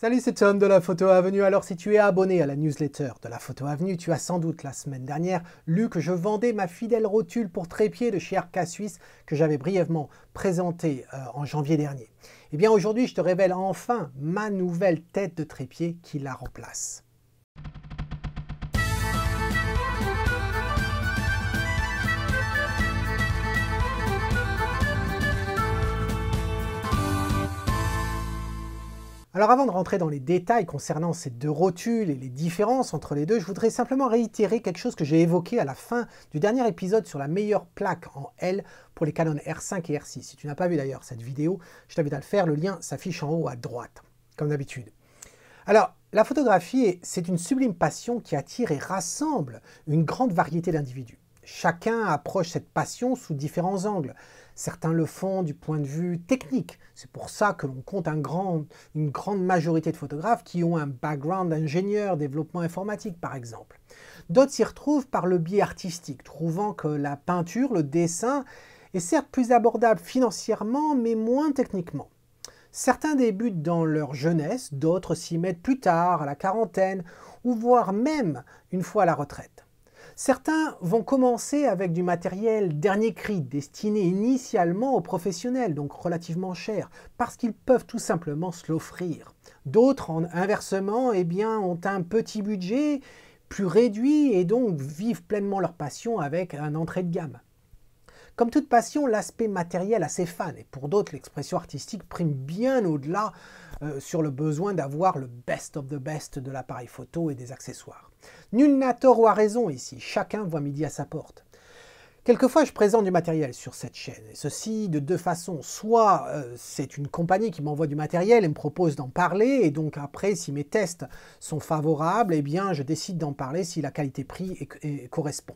Salut, c'est Tom de La Photo Avenue. Alors si tu es abonné à la newsletter de La Photo Avenue, tu as sans doute la semaine dernière lu que je vendais ma fidèle rotule pour trépied de chez Arca Suisse que j'avais brièvement présentée en janvier dernier. Eh bien aujourd'hui, je te révèle enfin ma nouvelle tête de trépied qui la remplace. Alors avant de rentrer dans les détails concernant ces deux rotules et les différences entre les deux, je voudrais simplement réitérer quelque chose que j'ai évoqué à la fin du dernier épisode sur la meilleure plaque en L pour les Canon R5 et R6. Si tu n'as pas vu d'ailleurs cette vidéo, je t'invite à le faire, le lien s'affiche en haut à droite, comme d'habitude. Alors, la photographie, c'est une sublime passion qui attire et rassemble une grande variété d'individus. Chacun approche cette passion sous différents angles. Certains le font du point de vue technique. C'est pour ça que l'on compte une grande majorité de photographes qui ont un background d'ingénieur, développement informatique par exemple. D'autres s'y retrouvent par le biais artistique, trouvant que la peinture, le dessin, est certes plus abordable financièrement, mais moins techniquement. Certains débutent dans leur jeunesse, d'autres s'y mettent plus tard, à la quarantaine, ou voire même une fois à la retraite. Certains vont commencer avec du matériel dernier cri, destiné initialement aux professionnels, donc relativement cher, parce qu'ils peuvent tout simplement se l'offrir. D'autres, inversement, ont un petit budget, plus réduit, et donc vivent pleinement leur passion avec un entrée de gamme. Comme toute passion, l'aspect matériel a ses fans, et pour d'autres, l'expression artistique prime bien au-delà sur le besoin d'avoir le best of the best de l'appareil photo et des accessoires. Nul n'a tort ou a raison ici, chacun voit midi à sa porte. Quelquefois, je présente du matériel sur cette chaîne, et ceci de deux façons. Soit c'est une compagnie qui m'envoie du matériel et me propose d'en parler, et donc après, si mes tests sont favorables, eh bien je décide d'en parler si la qualité-prix correspond.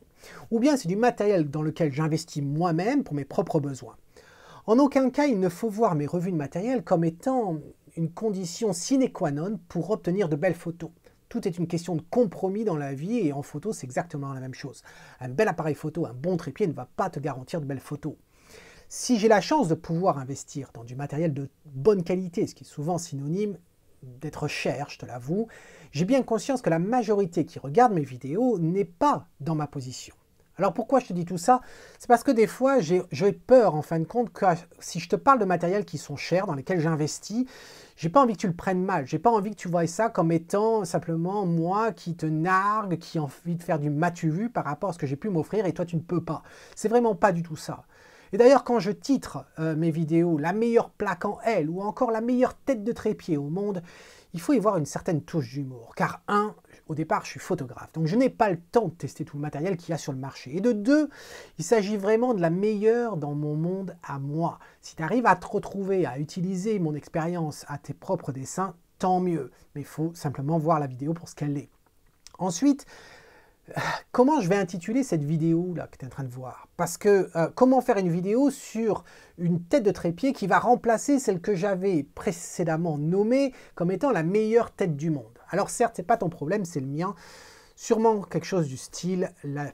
Ou bien c'est du matériel dans lequel j'investis moi-même pour mes propres besoins. En aucun cas, il ne faut voir mes revues de matériel comme étant une condition sine qua non pour obtenir de belles photos. Tout est une question de compromis dans la vie et en photo, c'est exactement la même chose. Un bel appareil photo, un bon trépied ne va pas te garantir de belles photos. Si j'ai la chance de pouvoir investir dans du matériel de bonne qualité, ce qui est souvent synonyme d'être cher, je te l'avoue, j'ai bien conscience que la majorité qui regarde mes vidéos n'est pas dans ma position. Alors pourquoi je te dis tout ça? C'est parce que des fois, j'ai peur en fin de compte que si je te parle de matériel qui sont chers, dans lesquels j'investis, j'ai pas envie que tu le prennes mal, j'ai pas envie que tu voies ça comme étant simplement moi qui te nargue, qui a envie de faire du m'as-tu vu par rapport à ce que j'ai pu m'offrir et toi tu ne peux pas. C'est vraiment pas du tout ça. Et d'ailleurs quand je titre mes vidéos « La meilleure plaque en L » ou encore « La meilleure tête de trépied au monde », il faut y voir une certaine touche d'humour, car au départ, je suis photographe, donc je n'ai pas le temps de tester tout le matériel qu'il y a sur le marché. Et de deux, il s'agit vraiment de la meilleure dans mon monde à moi. Si tu arrives à te retrouver, à utiliser mon expérience à tes propres dessins, tant mieux. Mais il faut simplement voir la vidéo pour ce qu'elle est. Ensuite, comment je vais intituler cette vidéo là que tu es en train de voir? Parce que comment faire une vidéo sur une tête de trépied qui va remplacer celle que j'avais précédemment nommée comme étant la meilleure tête du monde? Alors certes, ce n'est pas ton problème, c'est le mien. Sûrement quelque chose du style la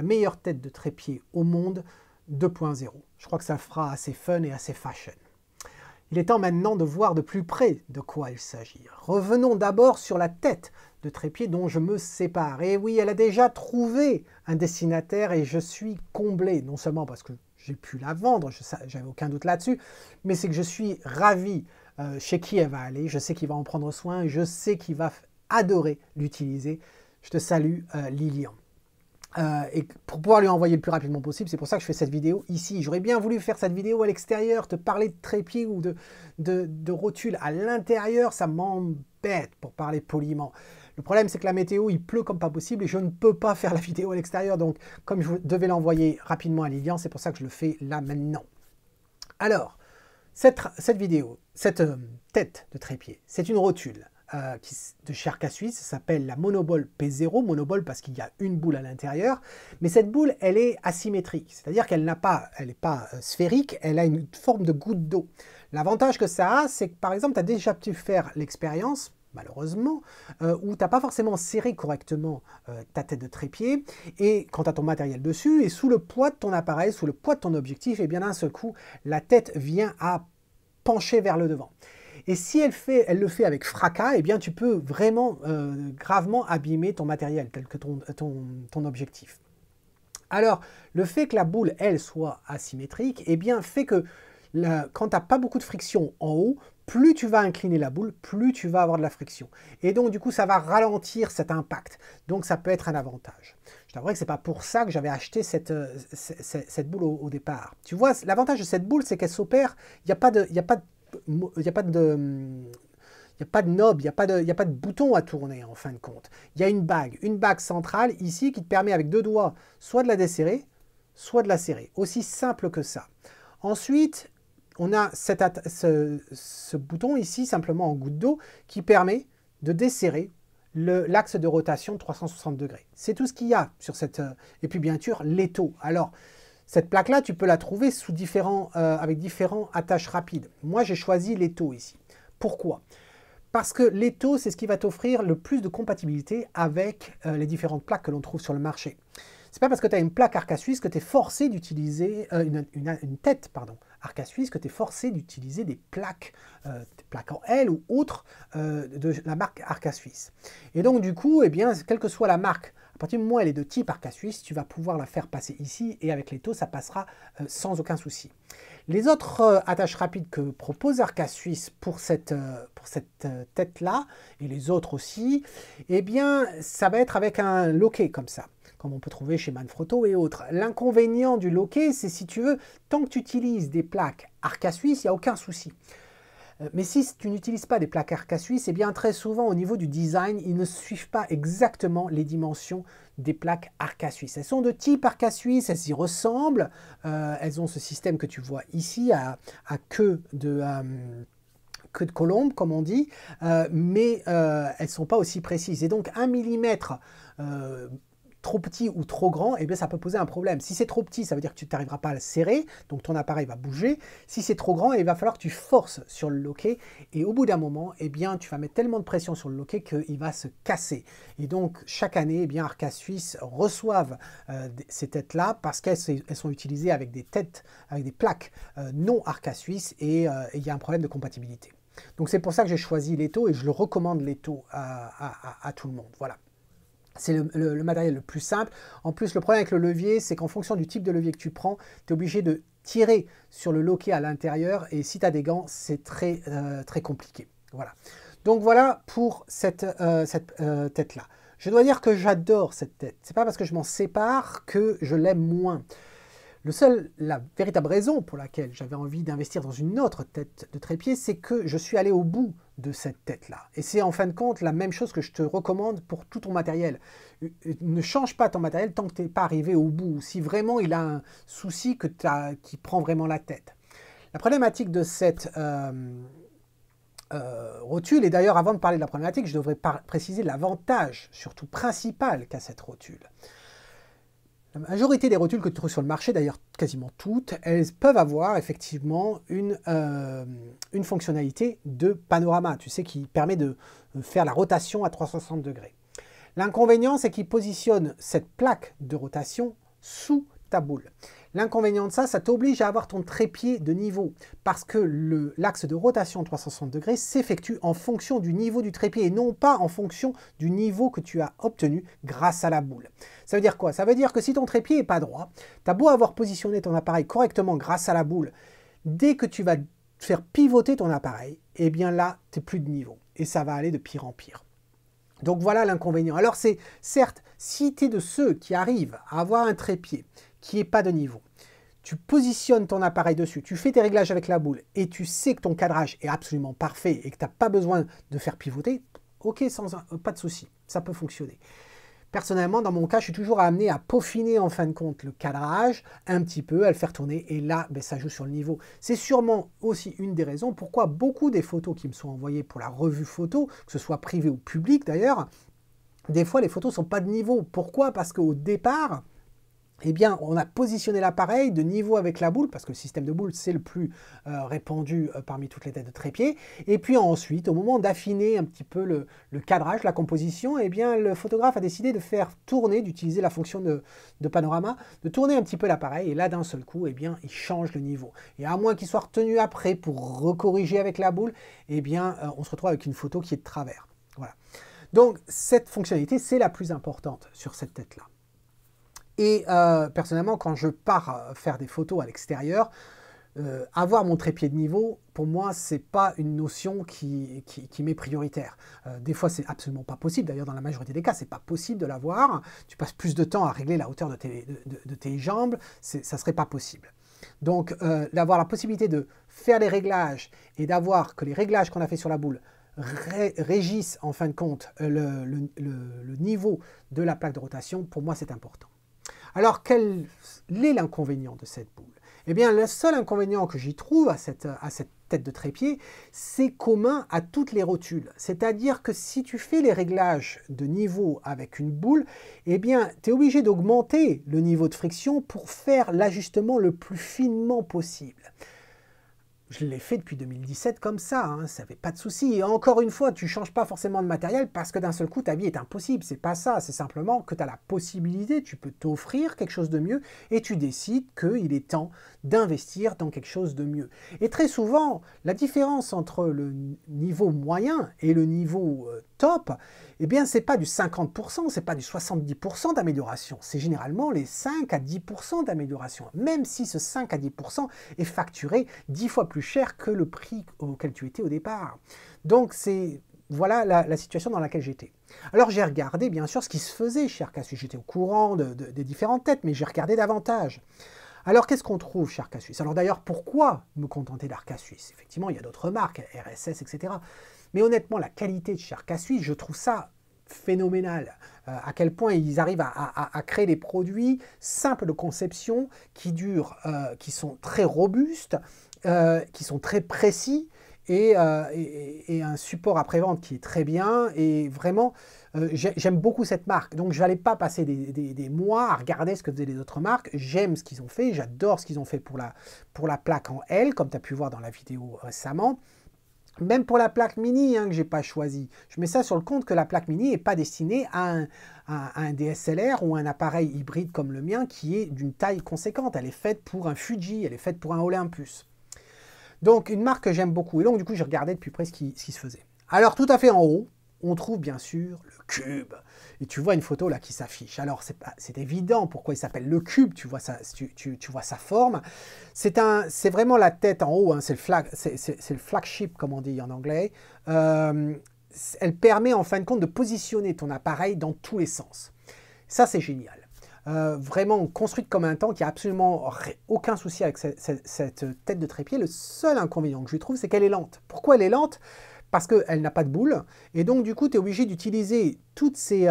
meilleure tête de trépied au monde 2.0. Je crois que ça fera assez fun et assez fashion. Il est temps maintenant de voir de plus près de quoi il s'agit. Revenons d'abord sur la tête de trépied dont je me sépare. Et oui, elle a déjà trouvé un destinataire et je suis comblé, non seulement parce que j'ai pu la vendre, j'avais aucun doute là-dessus, mais c'est que je suis ravi chez qui elle va aller, je sais qu'il va en prendre soin, je sais qu'il va adorer l'utiliser. Je te salue Lilian. Et pour pouvoir lui envoyer le plus rapidement possible, c'est pour ça que je fais cette vidéo ici. J'aurais bien voulu faire cette vidéo à l'extérieur, te parler de trépied ou de rotule à l'intérieur, ça m'embête pour parler poliment. Le problème c'est que la météo, il pleut comme pas possible et je ne peux pas faire la vidéo à l'extérieur, donc comme je devais l'envoyer rapidement à Lilian, c'est pour ça que je le fais là maintenant. Alors, cette vidéo, cette tête de trépied, c'est une rotule de chez Arca Suisse, ça s'appelle la Monoball P0, Monoball parce qu'il y a une boule à l'intérieur, mais cette boule, elle est asymétrique, c'est-à-dire qu'elle n'est pas sphérique, elle a une forme de goutte d'eau. L'avantage que ça a, c'est que par exemple, tu as déjà pu faire l'expérience, malheureusement, où tu n'as pas forcément serré correctement ta tête de trépied, et quand tu as ton matériel dessus, et sous le poids de ton appareil, sous le poids de ton objectif, et bien d'un seul coup, la tête vient à pencher vers le devant. Et si elle le fait avec fracas, eh bien tu peux vraiment gravement abîmer ton matériel, tel que ton objectif. Alors, le fait que la boule, elle, soit asymétrique, eh bien, fait que quand tu n'as pas beaucoup de friction en haut, plus tu vas incliner la boule, plus tu vas avoir de la friction. Et donc, du coup, ça va ralentir cet impact. Donc, ça peut être un avantage. Je t'avoue que ce n'est pas pour ça que j'avais acheté cette boule au départ. Tu vois, l'avantage de cette boule, c'est qu'elle s'opère, il n'y a pas de knob, il n'y a pas de bouton à tourner en fin de compte. Il y a une bague centrale ici qui te permet avec deux doigts soit de la desserrer, soit de la serrer. Aussi simple que ça. Ensuite, on a ce bouton ici, simplement en goutte d'eau, qui permet de desserrer l'axe de rotation de 360 degrés. C'est tout ce qu'il y a sur cette... et puis bien sûr, l'étau. Alors, cette plaque-là, tu peux la trouver avec différents attaches rapides. Moi, j'ai choisi l'étau ici. Pourquoi ? Parce que l'étau, c'est ce qui va t'offrir le plus de compatibilité avec les différentes plaques que l'on trouve sur le marché. C'est pas parce que tu as une plaque arc à suisse que tu es forcé d'utiliser une tête, arc à suisse, que tu es forcé d'utiliser des plaques en L ou autres de la marque arc à suisse. Et donc du coup, eh bien, quelle que soit la marque, à partir du moment où elle est de type arc à suisse, tu vas pouvoir la faire passer ici et avec l'étau, ça passera sans aucun souci. Les autres attaches rapides que propose Arc à Suisse pour cette tête-là, et les autres aussi, eh bien, ça va être avec un loquet comme ça, comme on peut trouver chez Manfrotto et autres. L'inconvénient du loquet, c'est si tu veux, tant que tu utilises des plaques Arc à Suisse, il n'y a aucun souci. Mais si tu n'utilises pas des plaques arc à suisse, eh bien très souvent au niveau du design, ils ne suivent pas exactement les dimensions des plaques arc à suisse. Elles sont de type arc à suisse, elles y ressemblent, elles ont ce système que tu vois ici à queue de colombe, comme on dit, mais elles ne sont pas aussi précises. Et donc 1 millimètre trop petit ou trop grand, eh bien, ça peut poser un problème. Si c'est trop petit, ça veut dire que tu n'arriveras pas à le serrer, donc ton appareil va bouger. Si c'est trop grand, il va falloir que tu forces sur le loquet, et au bout d'un moment, eh bien, tu vas mettre tellement de pression sur le loquet qu'il va se casser. Et donc, chaque année, eh bien, Arc à Suisse reçoivent ces têtes-là, parce qu'elles sont utilisées avec des têtes, avec des plaques non Arc à Suisse, et il y a un problème de compatibilité. Donc c'est pour ça que j'ai choisi l'étau, et je le recommande l'étau à tout le monde. Voilà. C'est le matériel le plus simple. En plus, le problème avec le levier, c'est qu'en fonction du type de levier que tu prends, tu es obligé de tirer sur le loquet à l'intérieur. Et si tu as des gants, c'est très compliqué. Voilà. Donc voilà pour cette tête-là. Je dois dire que j'adore cette tête. C'est pas parce que je m'en sépare que je l'aime moins. La véritable raison pour laquelle j'avais envie d'investir dans une autre tête de trépied, c'est que je suis allé au bout de cette tête-là. Et c'est en fin de compte la même chose que je te recommande pour tout ton matériel. Ne change pas ton matériel tant que tu n'es pas arrivé au bout, si vraiment il a un souci qui prend vraiment la tête. La problématique de cette rotule, et d'ailleurs avant de parler de la problématique, je devrais préciser l'avantage, surtout principal, qu'a cette rotule. La majorité des rotules que tu trouves sur le marché, d'ailleurs quasiment toutes, elles peuvent avoir effectivement une fonctionnalité de panorama, tu sais, qui permet de faire la rotation à 360 degrés. L'inconvénient, c'est qu'il positionne cette plaque de rotation sous ta boule. L'inconvénient de ça, ça t'oblige à avoir ton trépied de niveau, parce que l'axe de rotation 360 degrés s'effectue en fonction du niveau du trépied et non pas en fonction du niveau que tu as obtenu grâce à la boule. Ça veut dire quoi? Ça veut dire que si ton trépied n'est pas droit, tu as beau avoir positionné ton appareil correctement grâce à la boule, dès que tu vas faire pivoter ton appareil, eh bien là, tu n'es plus de niveau et ça va aller de pire en pire. Donc voilà l'inconvénient. Alors c'est certes, si tu es de ceux qui arrivent à avoir un trépied qui n'est pas de niveau, tu positionnes ton appareil dessus, tu fais tes réglages avec la boule et tu sais que ton cadrage est absolument parfait et que tu n'as pas besoin de faire pivoter, ok, pas de souci, ça peut fonctionner. Personnellement, dans mon cas, je suis toujours amené à peaufiner en fin de compte le cadrage un petit peu, à le faire tourner, et là, ben, ça joue sur le niveau. C'est sûrement aussi une des raisons pourquoi beaucoup des photos qui me sont envoyées pour la revue photo, que ce soit privé ou public d'ailleurs, des fois les photos ne sont pas de niveau. Pourquoi? Parce qu'au départ, eh bien, on a positionné l'appareil de niveau avec la boule, parce que le système de boule, c'est le plus répandu parmi toutes les têtes de trépied. Et puis ensuite, au moment d'affiner un petit peu le cadrage, la composition, eh bien, le photographe a décidé de faire tourner, d'utiliser la fonction de panorama, de tourner un petit peu l'appareil, et là, d'un seul coup, eh bien, il change le niveau. Et à moins qu'il soit retenu après pour recorriger avec la boule, eh bien, on se retrouve avec une photo qui est de travers. Voilà. Donc, cette fonctionnalité, c'est la plus importante sur cette tête-là. Et personnellement, quand je pars faire des photos à l'extérieur, avoir mon trépied de niveau, pour moi, c'est pas une notion qui m'est prioritaire. Des fois, c'est absolument pas possible. D'ailleurs, dans la majorité des cas, c'est pas possible de l'avoir. Tu passes plus de temps à régler la hauteur de tes jambes, ça serait pas possible. Donc, d'avoir la possibilité de faire les réglages et d'avoir que les réglages qu'on a fait sur la boule régissent en fin de compte le niveau de la plaque de rotation, pour moi, c'est important. Alors, quel est l'inconvénient de cette boule? Eh bien, le seul inconvénient que j'y trouve à cette tête de trépied, c'est commun à toutes les rotules. C'est-à-dire que si tu fais les réglages de niveau avec une boule, eh bien, tu es obligé d'augmenter le niveau de friction pour faire l'ajustement le plus finement possible. Je l'ai fait depuis 2017 comme ça, hein, ça fait pas de souci. Et encore une fois, tu ne changes pas forcément de matériel parce que d'un seul coup, ta vie est impossible. C'est pas ça, c'est simplement que tu as la possibilité, tu peux t'offrir quelque chose de mieux et tu décides qu'il est temps d'investir dans quelque chose de mieux. Et très souvent, la différence entre le niveau moyen et le niveau top, eh bien, c'est pas du 50%, c'est pas du 70% d'amélioration. C'est généralement les 5 à 10% d'amélioration. Même si ce 5 à 10% est facturé 10 fois plus cher que le prix auquel tu étais au départ. Donc, voilà la situation dans laquelle j'étais. Alors, j'ai regardé, bien sûr, ce qui se faisait chez Arca-Swiss. J'étais au courant des différentes têtes, mais j'ai regardé davantage. Alors, qu'est-ce qu'on trouve chez Arca-Swiss? Alors d'ailleurs, pourquoi me contenter d'Arca-Swiss? Effectivement, il y a d'autres marques, RSS, etc. Mais honnêtement, la qualité de chez Arca-Swiss, je trouve ça phénoménal. À quel point ils arrivent à créer des produits simples de conception qui durent, qui sont très robustes, qui sont très précis et un support après-vente qui est très bien. Et vraiment, j'aime beaucoup cette marque. Donc, je n'allais pas passer des mois à regarder ce que faisaient les autres marques. J'aime ce qu'ils ont fait. J'adore ce qu'ils ont fait pour la plaque en L, comme tu as pu voir dans la vidéo récemment. Même pour la plaque mini que je n'ai pas choisie. Je mets ça sur le compte que la plaque mini n'est pas destinée à un DSLR ou un appareil hybride comme le mien qui est d'une taille conséquente. Elle est faite pour un Fuji, elle est faite pour un Olympus. Donc une marque que j'aime beaucoup. Et donc du coup, j'ai regardé de plus près ce qui se faisait. Alors tout à fait en haut, on trouve bien sûr le cube. Et tu vois une photo là qui s'affiche. Alors c'est évident pourquoi il s'appelle le cube, tu vois sa forme. C'est vraiment la tête en haut, hein, c'est le flagship comme on dit en anglais. Elle permet en fin de compte de positionner ton appareil dans tous les sens. Ça c'est génial. Vraiment construite comme un tank, il n'y a absolument aucun souci avec cette tête de trépied. Le seul inconvénient que je trouve, c'est qu'elle est lente. Pourquoi elle est lente? Parce qu'elle n'a pas de boule, et donc du coup tu es obligé d'utiliser toutes ces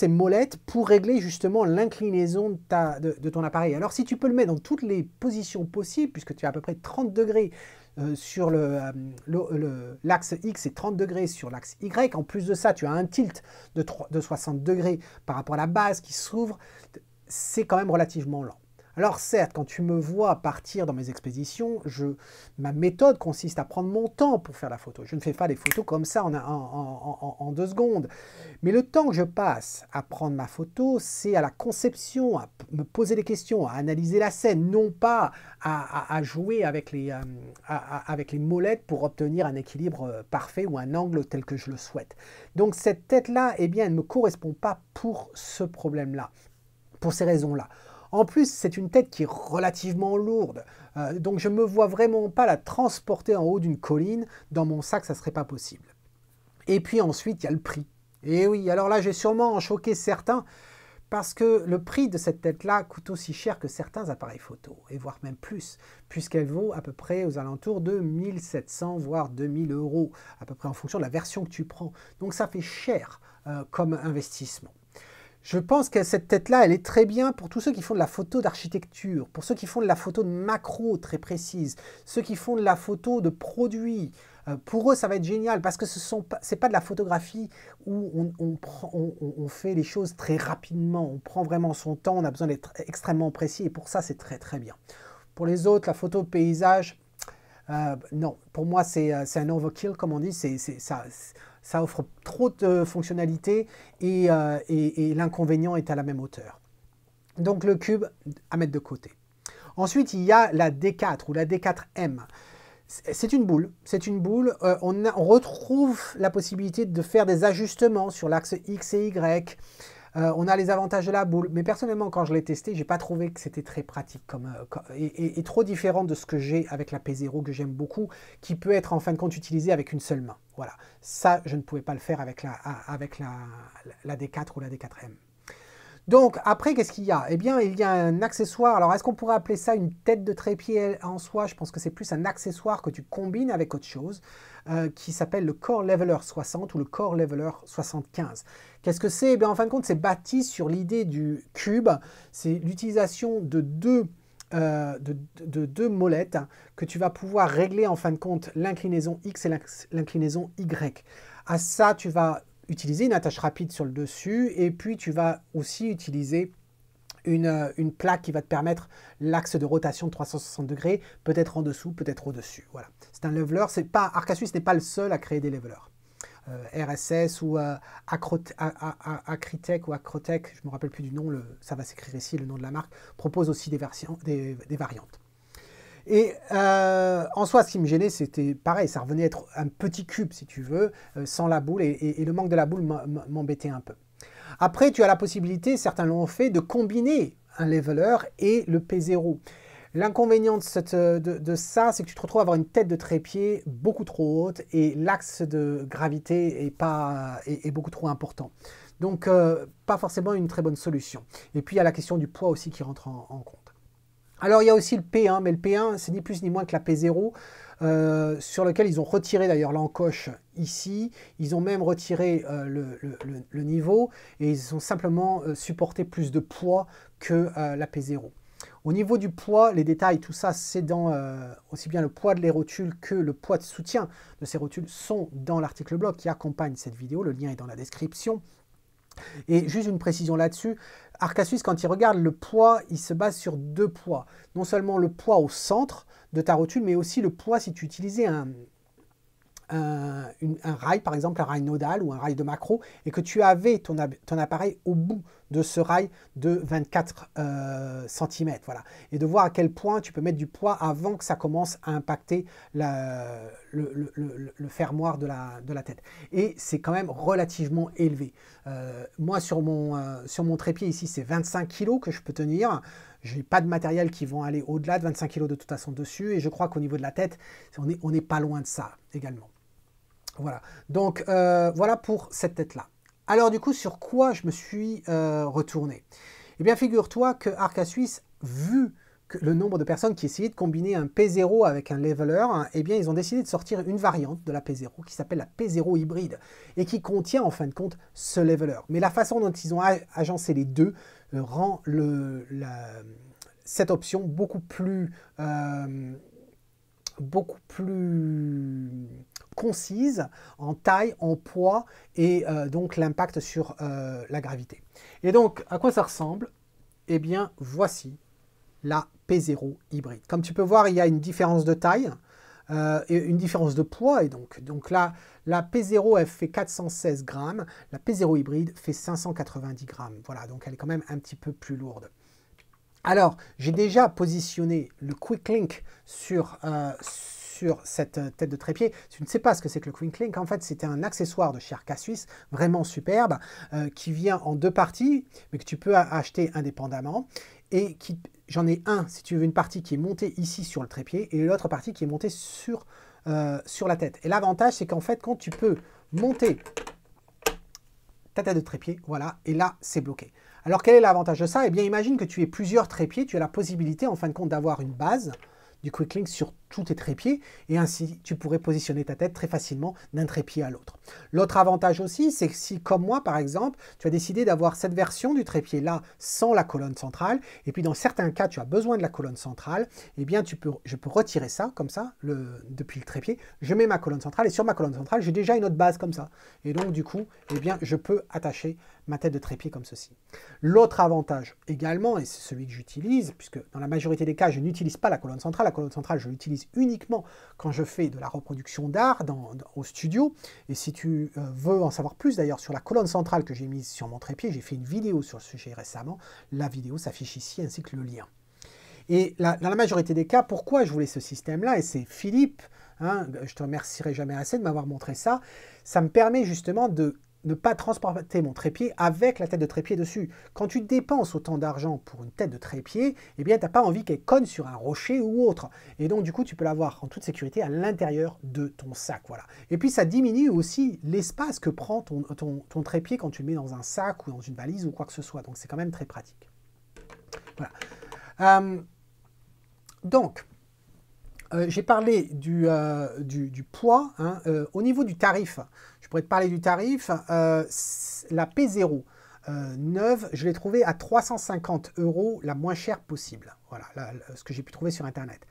molettes pour régler justement l'inclinaison de ton appareil. Alors si tu peux le mettre dans toutes les positions possibles, puisque tu as à peu près 30 degrés sur l'axe X et 30 degrés sur l'axe Y, en plus de ça tu as un tilt de 60 degrés par rapport à la base qui s'ouvre, c'est quand même relativement lent. Alors certes, quand tu me vois partir dans mes expéditions, ma méthode consiste à prendre mon temps pour faire la photo. Je ne fais pas des photos comme ça en 2 secondes. Mais le temps que je passe à prendre ma photo, c'est à la conception, à me poser des questions, à analyser la scène, non pas à jouer avec les molettes pour obtenir un équilibre parfait ou un angle tel que je le souhaite. Donc cette tête-là, eh bien, elle ne me correspond pas pour ce problème-là, pour ces raisons-là. En plus, c'est une tête qui est relativement lourde, donc je ne me vois vraiment pas la transporter en haut d'une colline. Dans mon sac, ça ne serait pas possible. Et puis ensuite, il y a le prix. Et oui, alors là, j'ai sûrement choqué certains, parce que le prix de cette tête-là coûte aussi cher que certains appareils photo, et voire même plus, puisqu'elle vaut à peu près aux alentours de 1700, voire 2000 €, à peu près en fonction de la version que tu prends. Donc ça fait cher comme investissement. Je pense que cette tête-là, elle est très bien pour tous ceux qui font de la photo d'architecture, pour ceux qui font de la photo de macro très précise, ceux qui font de la photo de produits, Pour eux, ça va être génial parce que c'est pas de la photographie où on fait les choses très rapidement. On prend vraiment son temps, on a besoin d'être extrêmement précis et pour ça, c'est très très bien. Pour les autres, la photo de paysage, non, pour moi, c'est un overkill, comme on dit. Ça offre trop de fonctionnalités et l'inconvénient est à la même hauteur. Donc le cube à mettre de côté. Ensuite, il y a la D4 ou la D4M. C'est une boule. On retrouve la possibilité de faire des ajustements sur l'axe X et Y. On a les avantages de la boule. Mais personnellement, quand je l'ai testé, je n'ai pas trouvé que c'était très pratique et trop différent de ce que j'ai avec la P0, que j'aime beaucoup, qui peut être en fin de compte utilisée avec une seule main. Voilà. Ça, je ne pouvais pas le faire avec la D4 ou la D4M. Donc, après, qu'est-ce qu'il y a? Eh bien, il y a un accessoire. Alors, est-ce qu'on pourrait appeler ça une tête de trépied en soi? Je pense que c'est plus un accessoire que tu combines avec autre chose, qui s'appelle le Core Leveler 60 ou le Core Leveler 75. Qu'est-ce que c'est? Eh bien, en fin de compte, c'est bâti sur l'idée du cube. C'est l'utilisation de deux molettes que tu vas pouvoir régler, en fin de compte, l'inclinaison X et l'inclinaison Y. À ça, tu vas utiliser une attache rapide sur le dessus et puis tu vas aussi utiliser une plaque qui va te permettre l'axe de rotation de 360 degrés, peut-être en dessous, peut-être au-dessus. Voilà. C'est un leveler. Arcasuis n'est pas le seul à créer des levelers. RSS ou Acritech ou Acrotech, je ne me rappelle plus du nom, ça va s'écrire ici, le nom de la marque, propose aussi des variantes. Et en soi, ce qui me gênait, c'était pareil, ça revenait être un petit cube, si tu veux, sans la boule, et le manque de la boule m'embêtait un peu. Après, tu as la possibilité, certains l'ont fait, de combiner un leveler et le P0. L'inconvénient de ça, c'est que tu te retrouves à avoir une tête de trépied beaucoup trop haute, et l'axe de gravité est beaucoup trop important. Donc, pas forcément une très bonne solution. Et puis, il y a la question du poids aussi qui rentre en compte. Alors, il y a aussi le P1, mais le P1, c'est ni plus ni moins que la P0, sur lequel ils ont retiré d'ailleurs l'encoche ici. Ils ont même retiré le niveau et ils ont simplement supporté plus de poids que la P0. Au niveau du poids, les détails, tout ça, c'est dans aussi bien le poids de les rotules que le poids de soutien de ces rotules sont dans l'article blog qui accompagne cette vidéo. Le lien est dans la description. Et juste une précision là-dessus, Arcasuis, quand il regarde le poids, il se base sur deux poids. Non seulement le poids au centre de ta rotule, mais aussi le poids si tu utilisais un rail, par exemple un rail nodal ou un rail de macro, et que tu avais ton appareil au bout de ce rail de 24 cm. Voilà. Et de voir à quel point tu peux mettre du poids avant que ça commence à impacter le fermoir de la tête. Et c'est quand même relativement élevé. Moi, sur mon trépied ici, c'est 25 kg que je peux tenir. Je n'ai pas de matériel qui vont aller au-delà de 25 kg de toute façon dessus. Et je crois qu'au niveau de la tête, on n'est pas loin de ça également. Voilà. Donc, voilà pour cette tête-là. Alors, du coup, sur quoi je me suis retourné? Eh bien, figure-toi que Arcasuis, vu que le nombre de personnes qui essayaient de combiner un P0 avec un leveler, eh bien, ils ont décidé de sortir une variante de la P0 qui s'appelle la P0 hybride et qui contient, en fin de compte, ce leveler. Mais la façon dont ils ont agencé les deux rend cette option beaucoup plus concise en taille, en poids et donc l'impact sur la gravité. Et donc, à quoi ça ressemble? Eh bien, voici la P0 hybride. Comme tu peux voir, il y a une différence de taille et une différence de poids. Et donc là, la P0, elle fait 416 grammes. La P0 hybride fait 590 grammes. Voilà, donc elle est quand même un petit peu plus lourde. Alors, j'ai déjà positionné le Quick Link sur cette tête de trépied. Si tu ne sais pas ce que c'est que le Quick Link, en fait, c'était un accessoire de chez Arcasuis, vraiment superbe, qui vient en deux parties, mais que tu peux acheter indépendamment. Et j'en ai un, si tu veux, une partie qui est montée ici sur le trépied, et l'autre partie qui est montée sur la tête. Et l'avantage, c'est qu'en fait, quand tu peux monter ta tête de trépied, voilà, et là, c'est bloqué. Alors, quel est l'avantage de ça? Eh bien, imagine que tu aies plusieurs trépieds, tu as la possibilité, en fin de compte, d'avoir une base du Quick Link sur tous tes trépieds, et ainsi tu pourrais positionner ta tête très facilement d'un trépied à l'autre. L'autre avantage aussi, c'est que si, comme moi par exemple, tu as décidé d'avoir cette version du trépied là sans la colonne centrale, et puis dans certains cas tu as besoin de la colonne centrale, eh bien je peux retirer ça comme ça depuis le trépied, je mets ma colonne centrale, et sur ma colonne centrale j'ai déjà une autre base comme ça, et donc du coup, eh bien je peux attacher ma tête de trépied comme ceci. L'autre avantage également, et c'est celui que j'utilise, puisque dans la majorité des cas, je n'utilise pas la colonne centrale, je l'utilise uniquement quand je fais de la reproduction d'art au studio. Et si tu veux en savoir plus d'ailleurs sur la colonne centrale que j'ai mise sur mon trépied, j'ai fait une vidéo sur le sujet récemment, la vidéo s'affiche ici ainsi que le lien. Et dans la majorité des cas, pourquoi je voulais ce système-là, et c'est Philippe, hein, je te remercierai jamais assez de m'avoir montré ça, ça me permet justement de ne pas transporter mon trépied avec la tête de trépied dessus. Quand tu dépenses autant d'argent pour une tête de trépied, eh bien, tu n'as pas envie qu'elle cogne sur un rocher ou autre. Et donc, du coup, tu peux l'avoir en toute sécurité à l'intérieur de ton sac. Voilà. Et puis, ça diminue aussi l'espace que prend ton trépied quand tu le mets dans un sac ou dans une valise ou quoi que ce soit. Donc, c'est quand même très pratique. Voilà. Donc, j'ai parlé du poids. Hein, au niveau du tarif, je pourrais te parler du tarif. La P0 neuve, je l'ai trouvée à 350 € la moins chère possible. Voilà ce que j'ai pu trouver sur Internet.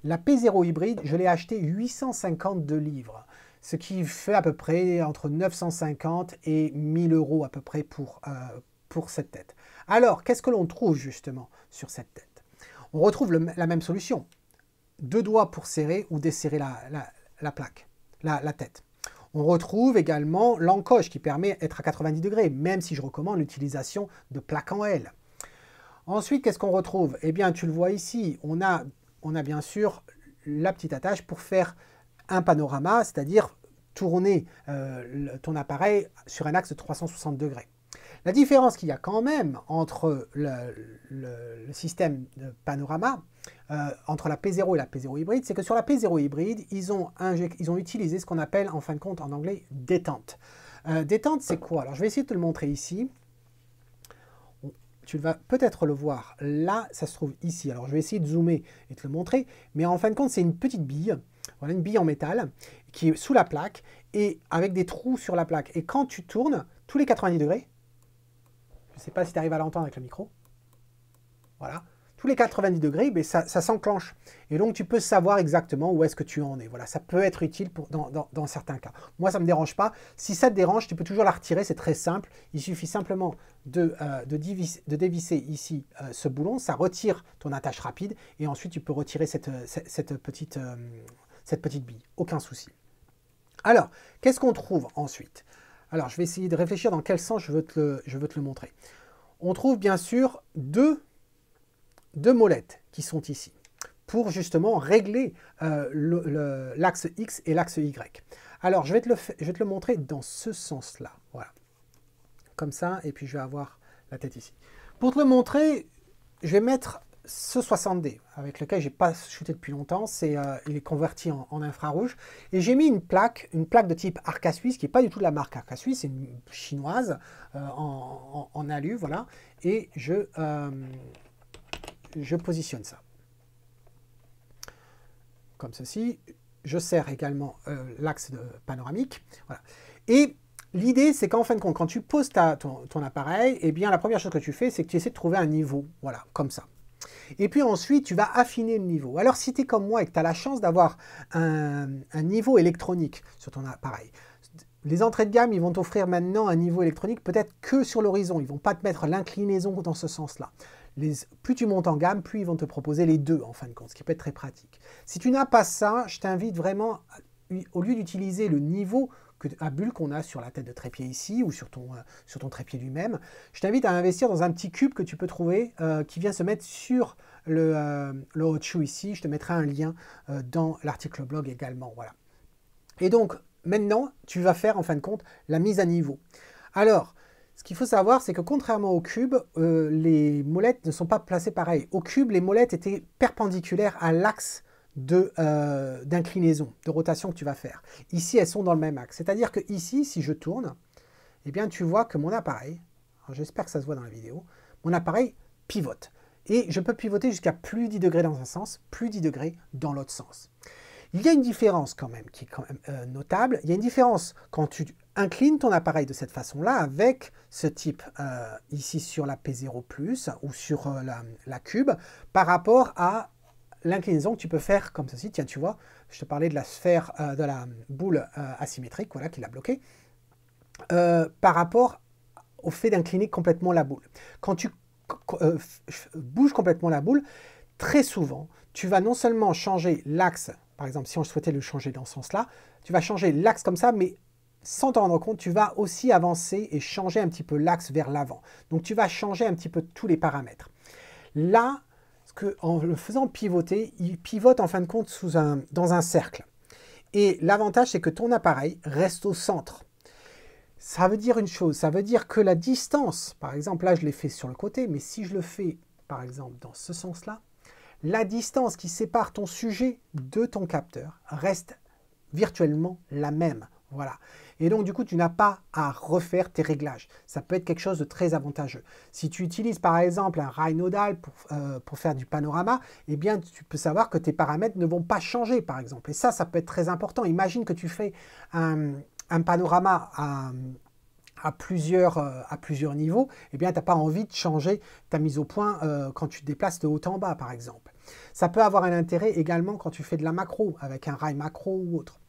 La P0 hybride, je l'ai achetée 852 livres, ce qui fait à peu près entre 950 et 1000 € à peu près pour cette tête. Alors, qu'est-ce que l'on trouve justement sur cette tête? On retrouve la même solution. 2 doigts pour serrer ou desserrer la plaque, la tête. On retrouve également l'encoche qui permet d'être à 90 degrés, même si je recommande l'utilisation de plaques en L. Ensuite, qu'est-ce qu'on retrouve? Eh bien, tu le vois ici, on a bien sûr la petite attache pour faire un panorama, c'est-à-dire tourner ton appareil sur un axe de 360 degrés. La différence qu'il y a quand même entre le système de panorama, entre la P0 et la P0 hybride, c'est que sur la P0 hybride, ils ont utilisé ce qu'on appelle en fin de compte en anglais détente. Détente, c'est quoi? Alors je vais essayer de te le montrer ici. Tu vas peut-être le voir là, ça se trouve ici. Alors je vais essayer de zoomer et te le montrer, mais en fin de compte, c'est une petite bille, voilà, une bille en métal qui est sous la plaque et avec des trous sur la plaque. Et quand tu tournes, tous les 90 degrés, je ne sais pas si tu arrives à l'entendre avec le micro. Voilà. Tous les 90 degrés, ben ça s'enclenche. Et donc, tu peux savoir exactement où est-ce que tu en es. Voilà, ça peut être utile dans certains cas. Moi, ça ne me dérange pas. Si ça te dérange, tu peux toujours la retirer. C'est très simple. Il suffit simplement de dévisser ici ce boulon. Ça retire ton attache rapide. Et ensuite, tu peux retirer cette petite bille. Aucun souci. Alors, qu'est-ce qu'on trouve ensuite? Alors, je vais essayer de réfléchir dans quel sens je veux te le montrer. On trouve bien sûr deux molettes qui sont ici pour justement régler l'axe X et l'axe Y. Alors, je vais te le montrer dans ce sens-là. Voilà. Comme ça, et puis je vais avoir la tête ici. Pour te le montrer, je vais mettre ce 60D avec lequel je n'ai pas shooté depuis longtemps, il est converti en infrarouge, et j'ai mis une plaque de type Arca Suisse, qui n'est pas du tout de la marque Arca Suisse, c'est une chinoise en alu, voilà, et je positionne ça. Comme ceci, je serre également l'axe panoramique, voilà. Et l'idée, c'est qu'en fin de compte, quand tu poses ton appareil, eh bien, la première chose que tu fais, c'est que tu essaies de trouver un niveau, voilà, comme ça. Et puis ensuite, tu vas affiner le niveau. Alors, si tu es comme moi et que tu as la chance d'avoir un niveau électronique sur ton appareil, les entrées de gamme, ils vont t'offrir maintenant un niveau électronique peut-être que sur l'horizon. Ils ne vont pas te mettre l'inclinaison dans ce sens-là. Plus tu montes en gamme, plus ils vont te proposer les deux, en fin de compte, ce qui peut être très pratique. Si tu n'as pas ça, je t'invite vraiment, au lieu d'utiliser le niveau à bulle qu'on a sur la tête de trépied ici ou sur ton trépied lui-même, je t'invite à investir dans un petit cube que tu peux trouver qui vient se mettre sur le hot shoe ici. Je te mettrai un lien dans l'article blog également. Voilà. Et donc, maintenant, tu vas faire en fin de compte la mise à niveau. Alors, ce qu'il faut savoir, c'est que contrairement au cube, les molettes ne sont pas placées pareil. Au cube, les molettes étaient perpendiculaires à l'axe d'inclinaison, de rotation que tu vas faire. Ici, elles sont dans le même axe. C'est-à-dire que ici, si je tourne, eh bien, tu vois que mon appareil, j'espère que ça se voit dans la vidéo, mon appareil pivote. Et je peux pivoter jusqu'à plus 10 degrés dans un sens, plus 10 degrés dans l'autre sens. Il y a une différence quand même, qui est quand même notable. Il y a une différence quand tu inclines ton appareil de cette façon-là, avec ce type ici sur la P0+, ou sur la cube, par rapport à l'inclinaison que tu peux faire comme ceci. Tiens, tu vois, je te parlais de la sphère, de la boule asymétrique, voilà, qui l'a bloquée, par rapport au fait d'incliner complètement la boule. Quand tu bouges complètement la boule, très souvent, tu vas non seulement changer l'axe, par exemple, si on souhaitait le changer dans ce sens-là, tu vas changer l'axe comme ça, mais sans t'en rendre compte, tu vas aussi avancer et changer un petit peu l'axe vers l'avant. Donc, tu vas changer un petit peu tous les paramètres. Là, en le faisant pivoter, il pivote en fin de compte dans un cercle. Et l'avantage, c'est que ton appareil reste au centre. Ça veut dire une chose, ça veut dire que la distance, par exemple, là je l'ai fait sur le côté, mais si je le fais par exemple dans ce sens-là, la distance qui sépare ton sujet de ton capteur reste virtuellement la même. Voilà. Et donc du coup, tu n'as pas à refaire tes réglages. Ça peut être quelque chose de très avantageux. Si tu utilises par exemple un rail nodal pour faire du panorama, eh bien tu peux savoir que tes paramètres ne vont pas changer par exemple. Et ça peut être très important. Imagine que tu fais un panorama à plusieurs niveaux, eh bien, tu n'as pas envie de changer ta mise au point quand tu te déplaces de haut en bas, par exemple. Ça peut avoir un intérêt également quand tu fais de la macro, avec un rail macro ou autre.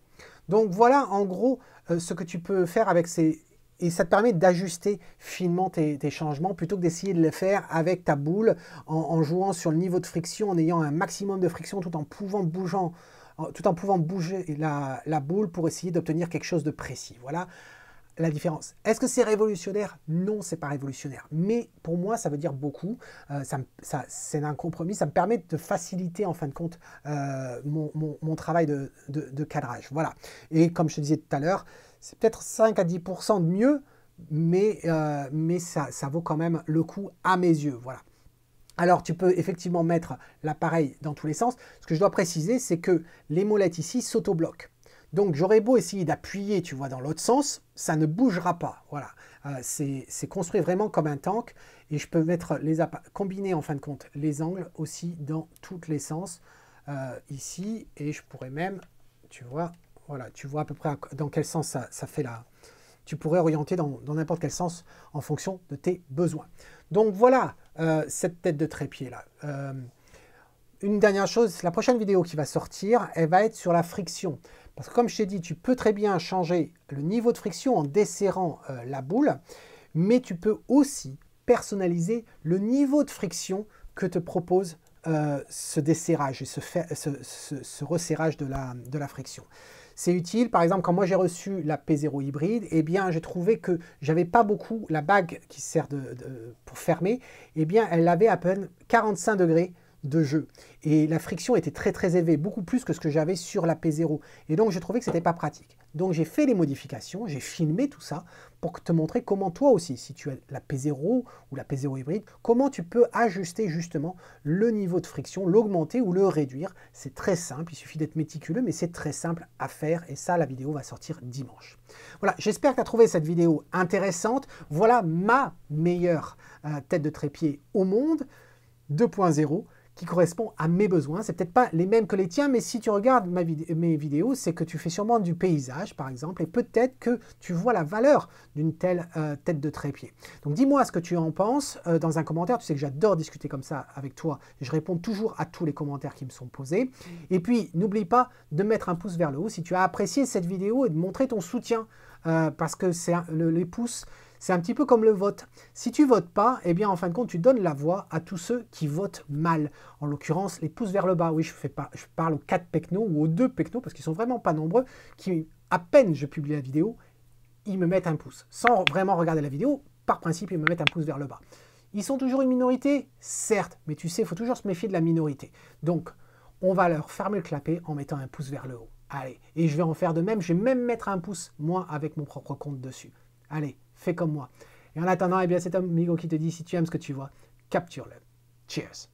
Donc, voilà, en gros, ce que tu peux faire avec ces... Et ça te permet d'ajuster finement tes changements, plutôt que d'essayer de les faire avec ta boule, en jouant sur le niveau de friction, en ayant un maximum de friction, tout en pouvant bouger la boule pour essayer d'obtenir quelque chose de précis. Voilà la différence. Est-ce que c'est révolutionnaire? Non, c'est pas révolutionnaire. Mais pour moi, ça veut dire beaucoup. C'est un compromis. Ça me permet de faciliter, en fin de compte, mon travail de cadrage. Voilà. Et comme je te disais tout à l'heure, c'est peut-être 5 à 10% de mieux, mais ça vaut quand même le coup à mes yeux. Voilà. Alors, tu peux effectivement mettre l'appareil dans tous les sens. Ce que je dois préciser, c'est que les molettes ici s'auto-bloquent. Donc, j'aurais beau essayer d'appuyer, tu vois, dans l'autre sens, ça ne bougera pas. Voilà, c'est construit vraiment comme un tank. Et je peux mettre combiner, en fin de compte, les angles aussi dans tous les sens ici. Et je pourrais même, tu vois, voilà, tu vois à peu près dans quel sens ça fait là. Tu pourrais orienter dans n'importe quel sens en fonction de tes besoins. Donc, voilà cette tête de trépied là. Une dernière chose, la prochaine vidéo qui va sortir, elle va être sur la friction. Parce que comme je t'ai dit, tu peux très bien changer le niveau de friction en desserrant la boule, mais tu peux aussi personnaliser le niveau de friction que te propose ce desserrage et ce resserrage de la friction. C'est utile, par exemple, quand moi j'ai reçu la P0 hybride, eh bien j'ai trouvé que j'avais pas beaucoup, la bague qui sert pour fermer, eh bien elle avait à peine 45 degrés de jeu. Et la friction était très très élevée, beaucoup plus que ce que j'avais sur la P0. Et donc je trouvais que c'était pas pratique. Donc j'ai fait les modifications, j'ai filmé tout ça pour te montrer comment toi aussi, si tu as la P0 ou la P0 hybride, comment tu peux ajuster justement le niveau de friction, l'augmenter ou le réduire. C'est très simple, il suffit d'être méticuleux, mais c'est très simple à faire. Et ça, la vidéo va sortir dimanche. Voilà, j'espère que tu as trouvé cette vidéo intéressante. Voilà ma meilleure tête de trépied au monde 2.0. qui correspond à mes besoins. C'est peut-être pas les mêmes que les tiens, mais si tu regardes mes vidéos, c'est que tu fais sûrement du paysage, par exemple, et peut-être que tu vois la valeur d'une telle tête de trépied. Donc dis-moi ce que tu en penses dans un commentaire. Tu sais que j'adore discuter comme ça avec toi. Je réponds toujours à tous les commentaires qui me sont posés. Et puis, n'oublie pas de mettre un pouce vers le haut si tu as apprécié cette vidéo et de montrer ton soutien, parce que les pouces, c'est un petit peu comme le vote. Si tu votes pas, eh bien en fin de compte, tu donnes la voix à tous ceux qui votent mal. En l'occurrence, les pouces vers le bas. Oui, je parle aux 4 pecnos ou aux 2 pecnos parce qu'ils sont vraiment pas nombreux, qui, à peine je publie la vidéo, ils me mettent un pouce. Sans vraiment regarder la vidéo, par principe, ils me mettent un pouce vers le bas. Ils sont toujours une minorité, certes, mais tu sais, il faut toujours se méfier de la minorité. Donc, on va leur fermer le clapet en mettant un pouce vers le haut. Allez, et je vais en faire de même. Je vais même mettre un pouce, moi, avec mon propre compte dessus. Allez, fais comme moi. Et en attendant, eh bien, c'est Amigo qui te dit, si tu aimes ce que tu vois, capture-le. Cheers.